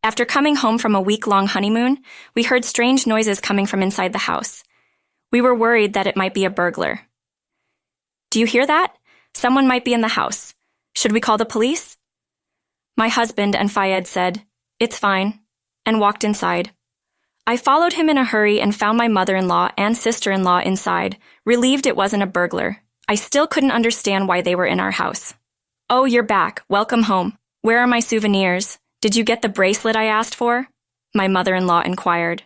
After coming home from a week-long honeymoon, we heard strange noises coming from inside the house. We were worried that it might be a burglar. "Do you hear that? Someone might be in the house. Should we call the police?" My husband and Fayed said, "It's fine," and walked inside. I followed him in a hurry and found my mother-in-law and sister-in-law inside, relieved it wasn't a burglar. I still couldn't understand why they were in our house. "Oh, you're back. Welcome home. Where are my souvenirs? Did you get the bracelet I asked for?" my mother-in-law inquired.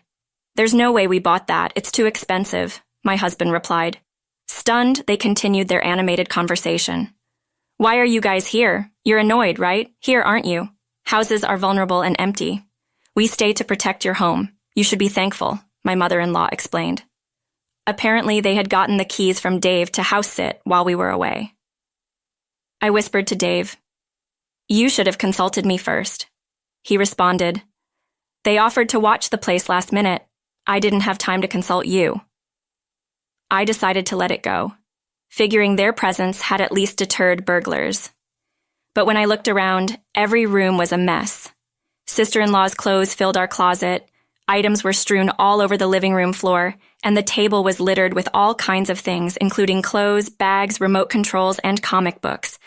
"There's no way we bought that. It's too expensive," my husband replied. Stunned, they continued their animated conversation. "Why are you guys here? You're annoyed, right? Here, aren't you? Houses are vulnerable and empty. We stay to protect your home. You should be thankful," my mother-in-law explained. Apparently, they had gotten the keys from Dave to house sit while we were away. I whispered to Dave, "You should have consulted me first." He responded, "They offered to watch the place last minute. I didn't have time to consult you." I decided to let it go, figuring their presence had at least deterred burglars. But when I looked around, every room was a mess. Sister-in-law's clothes filled our closet, items were strewn all over the living room floor, and the table was littered with all kinds of things, including clothes, bags, remote controls, and comic books.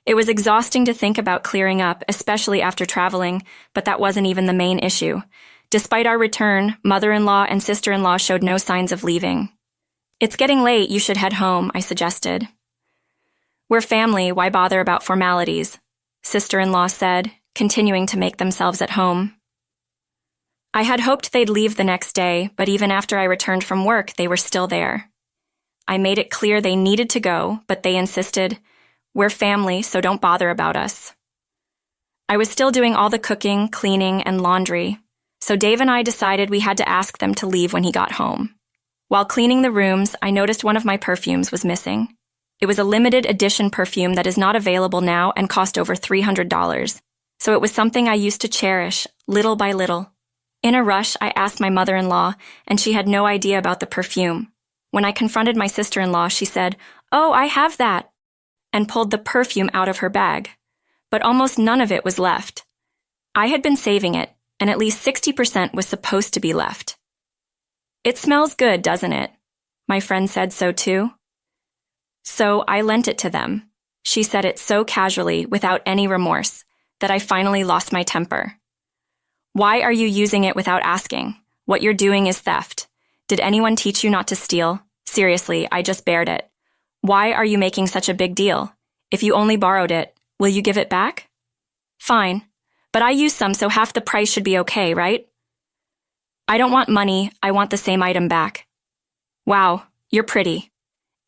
It was exhausting to think about clearing up, especially after traveling, but that wasn't even the main issue. Despite our return, mother-in-law and sister-in-law showed no signs of leaving. "It's getting late, you should head home," I suggested. "We're family, why bother about formalities?" sister-in-law said, continuing to make themselves at home. I had hoped they'd leave the next day, but even after I returned from work, they were still there. I made it clear they needed to go, but they insisted, "We're family, so don't bother about us." I was still doing all the cooking, cleaning, and laundry, so Dave and I decided we had to ask them to leave when he got home. While cleaning the rooms, I noticed one of my perfumes was missing. It was a limited edition perfume that is not available now and cost over $300, so it was something I used to cherish, little by little. In a rush, I asked my mother-in-law, and she had no idea about the perfume. When I confronted my sister-in-law, she said, "Oh, I have that," and pulled the perfume out of her bag. But almost none of it was left. I had been saving it, and at least 60% was supposed to be left. "It smells good, doesn't it?" My friend said so too. So I lent it to them. She said it so casually, without any remorse, that I finally lost my temper. "Why are you using it without asking? What you're doing is theft. Did anyone teach you not to steal? Seriously, I just bared it. Why are you making such a big deal? If you only borrowed it, will you give it back?" "Fine, but I used some, so half the price should be okay, right?" "I don't want money, I want the same item back." "Wow, you're pretty.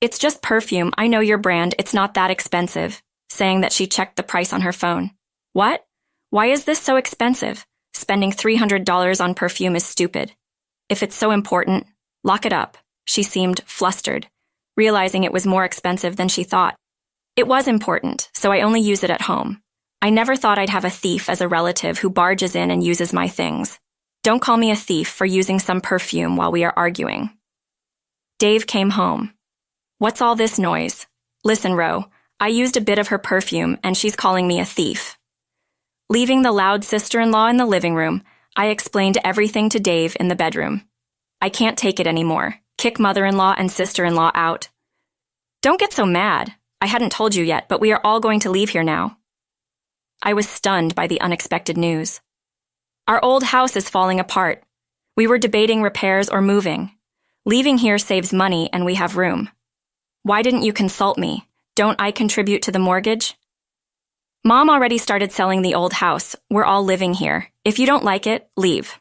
It's just perfume, I know your brand, it's not that expensive," saying that she checked the price on her phone. "What? Why is this so expensive? Spending $300 on perfume is stupid. If it's so important, lock it up." She seemed flustered, realizing it was more expensive than she thought. "It was important, so I only use it at home. I never thought I'd have a thief as a relative who barges in and uses my things. Don't call me a thief for using some perfume while we are arguing." Dave came home. "What's all this noise? Listen, Ro, I used a bit of her perfume and she's calling me a thief." Leaving the loud sister-in-law in the living room, I explained everything to Dave in the bedroom. "I can't take it anymore. Kick mother-in-law and sister-in-law out." "Don't get so mad. I hadn't told you yet, but we are all going to leave here now." I was stunned by the unexpected news. Our old house is falling apart. We were debating repairs or moving. Leaving here saves money and we have room. Why didn't you consult me? Don't I contribute to the mortgage? Mom already started selling the old house. We're all living here. If you don't like it, leave.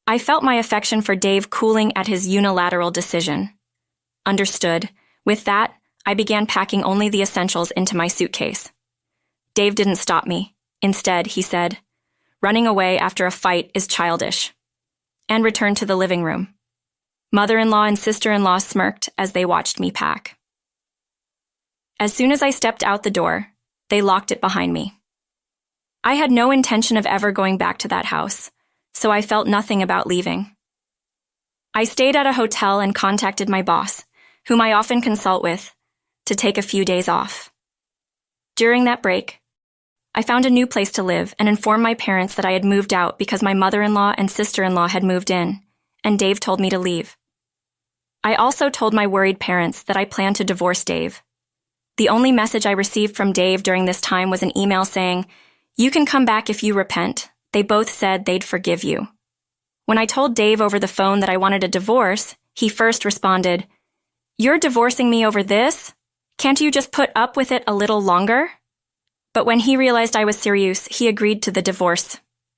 I felt my affection for Dave cooling at his unilateral decision. Understood. With that, I began packing only the essentials into my suitcase. Dave didn't stop me. Instead, he said, "Running away after a fight is childish," and returned to the living room. Mother-in-law and sister-in-law smirked as they watched me pack. As soon as I stepped out the door, they locked it behind me. I had no intention of ever going back to that house, so I felt nothing about leaving. I stayed at a hotel and contacted my boss, whom I often consult with, to take a few days off. During that break, I found a new place to live and informed my parents that I had moved out because my mother-in-law and sister-in-law had moved in, and Dave told me to leave. I also told my worried parents that I planned to divorce Dave. The only message I received from Dave during this time was an email saying, "You can come back if you repent. They both said they'd forgive you." When I told Dave over the phone that I wanted a divorce, he first responded, "You're divorcing me over this? Can't you just put up with it a little longer?" But when he realized I was serious, he agreed to the divorce.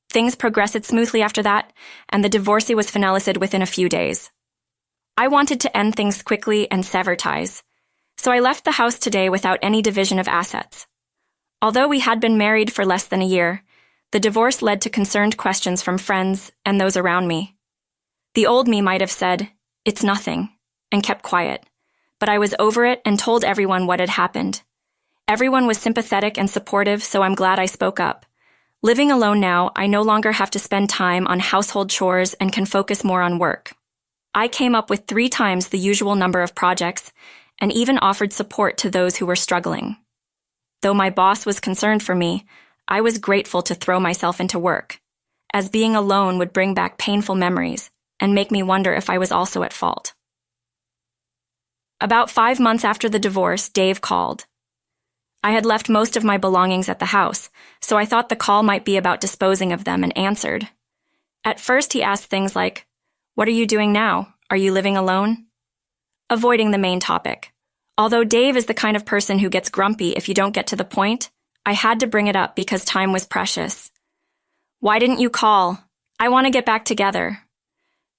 Things progressed smoothly after that, and the divorce was finalized within a few days. I wanted to end things quickly and sever ties, so I left the house today without any division of assets. Although we had been married for less than a year, the divorce led to concerned questions from friends and those around me. The old me might have said, "It's nothing," and kept quiet, but I was over it and told everyone what had happened. Everyone was sympathetic and supportive, so I'm glad I spoke up. Living alone now, I no longer have to spend time on household chores and can focus more on work. I came up with 3 times the usual number of projects and even offered support to those who were struggling. Though my boss was concerned for me, I was grateful to throw myself into work, as being alone would bring back painful memories and make me wonder if I was also at fault. About 5 months after the divorce, Dave called. I had left most of my belongings at the house, so I thought the call might be about disposing of them and answered. At first he asked things like, "What are you doing now? Are you living alone?" Avoiding the main topic. Although Dave is the kind of person who gets grumpy if you don't get to the point, I had to bring it up because time was precious. "Why didn't you call? I want to get back together."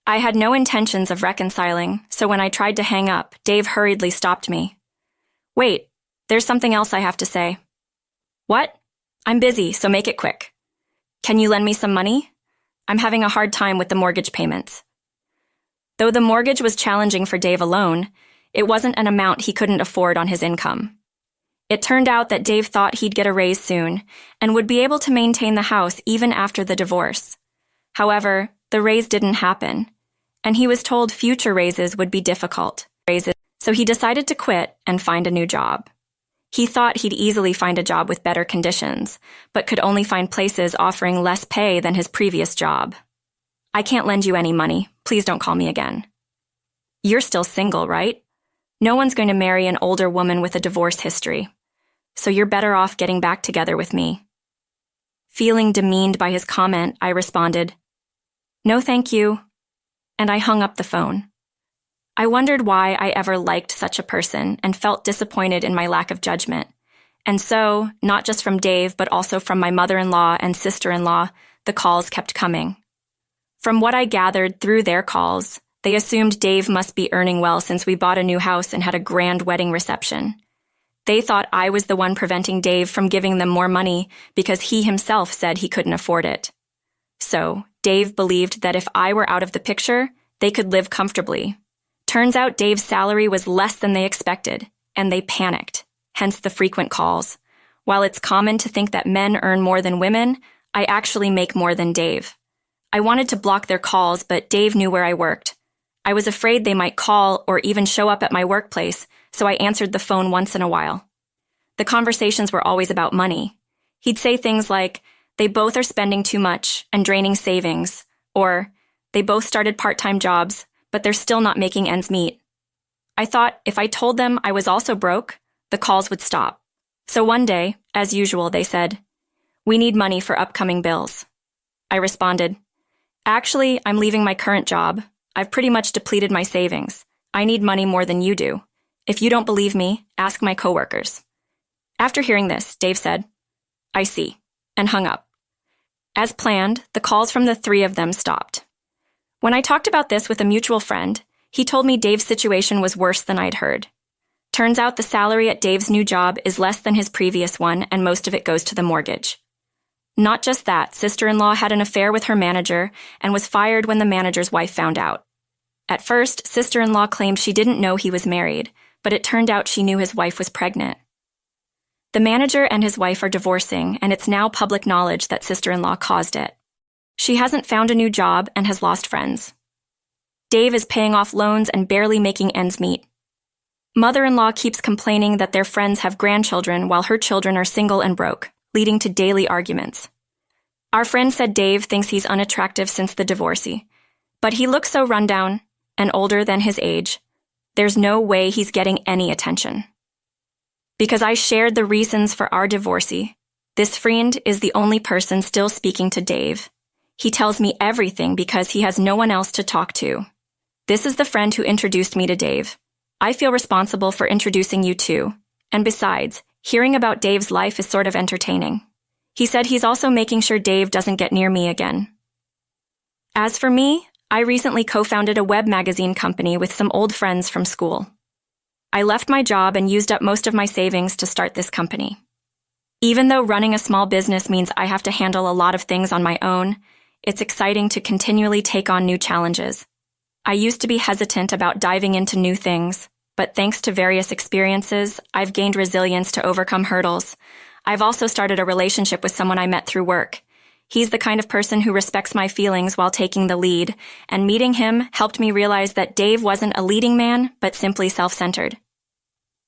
I had no intentions of reconciling, so when I tried to hang up, Dave hurriedly stopped me. "Wait, there's something else I have to say." "What?" "I'm busy, so make it quick." "Can you lend me some money? I'm having a hard time with the mortgage payments." Though the mortgage was challenging for Dave alone, it wasn't an amount he couldn't afford on his income. It turned out that Dave thought he'd get a raise soon and would be able to maintain the house even after the divorce. However, the raise didn't happen, and he was told future raises would be difficult. So he decided to quit and find a new job. He thought he'd easily find a job with better conditions, but could only find places offering less pay than his previous job. "I can't lend you any money. Please don't call me again." "You're still single, right? No one's going to marry an older woman with a divorce history, so you're better off getting back together with me." Feeling demeaned by his comment, I responded, "No, thank you," and I hung up the phone. I wondered why I ever liked such a person and felt disappointed in my lack of judgment. And so, not just from Dave, but also from my mother-in-law and sister-in-law, the calls kept coming. From what I gathered through their calls, they assumed Dave must be earning well since we bought a new house and had a grand wedding reception. They thought I was the one preventing Dave from giving them more money because he himself said he couldn't afford it. So, Dave believed that if I were out of the picture, they could live comfortably. Turns out Dave's salary was less than they expected, and they panicked, hence the frequent calls. While it's common to think that men earn more than women, I actually make more than Dave. I wanted to block their calls, but Dave knew where I worked. I was afraid they might call or even show up at my workplace, so I answered the phone once in a while. The conversations were always about money. He'd say things like, "They both are spending too much and draining savings," or, "They both started part-time jobs, but they're still not making ends meet." I thought if I told them I was also broke, the calls would stop. So one day, as usual, they said, "We need money for upcoming bills." I responded, "Actually, I'm leaving my current job. I've pretty much depleted my savings. I need money more than you do. If you don't believe me, ask my coworkers." After hearing this, Dave said, "I see," and hung up. As planned, the calls from the 3 of them stopped. When I talked about this with a mutual friend, he told me Dave's situation was worse than I'd heard. Turns out the salary at Dave's new job is less than his previous one, and most of it goes to the mortgage. Not just that, sister-in-law had an affair with her manager and was fired when the manager's wife found out. At first, sister-in-law claimed she didn't know he was married, but it turned out she knew his wife was pregnant. The manager and his wife are divorcing, and it's now public knowledge that sister-in-law caused it. She hasn't found a new job and has lost friends. Dave is paying off loans and barely making ends meet. Mother-in-law keeps complaining that their friends have grandchildren while her children are single and broke. leading to daily arguments. Our friend said Dave thinks he's unattractive since the divorcee, but he looks so rundown and older than his age. There's no way he's getting any attention. Because I shared the reasons for our divorcee, this friend is the only person still speaking to Dave. He tells me everything because he has no one else to talk to. This is the friend who introduced me to Dave. I feel responsible for introducing you too. And besides, hearing about Dave's life is sort of entertaining. He said he's also making sure Dave doesn't get near me again. As for me, I recently co-founded a web magazine company with some old friends from school. I left my job and used up most of my savings to start this company. Even though running a small business means I have to handle a lot of things on my own, it's exciting to continually take on new challenges. I used to be hesitant about diving into new things, but thanks to various experiences, I've gained resilience to overcome hurdles. I've also started a relationship with someone I met through work. He's the kind of person who respects my feelings while taking the lead, and meeting him helped me realize that Dave wasn't a leading man, but simply self-centered.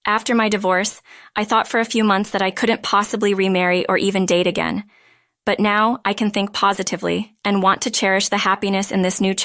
After my divorce, I thought for a few months that I couldn't possibly remarry or even date again. But now I can think positively and want to cherish the happiness in this new chapter.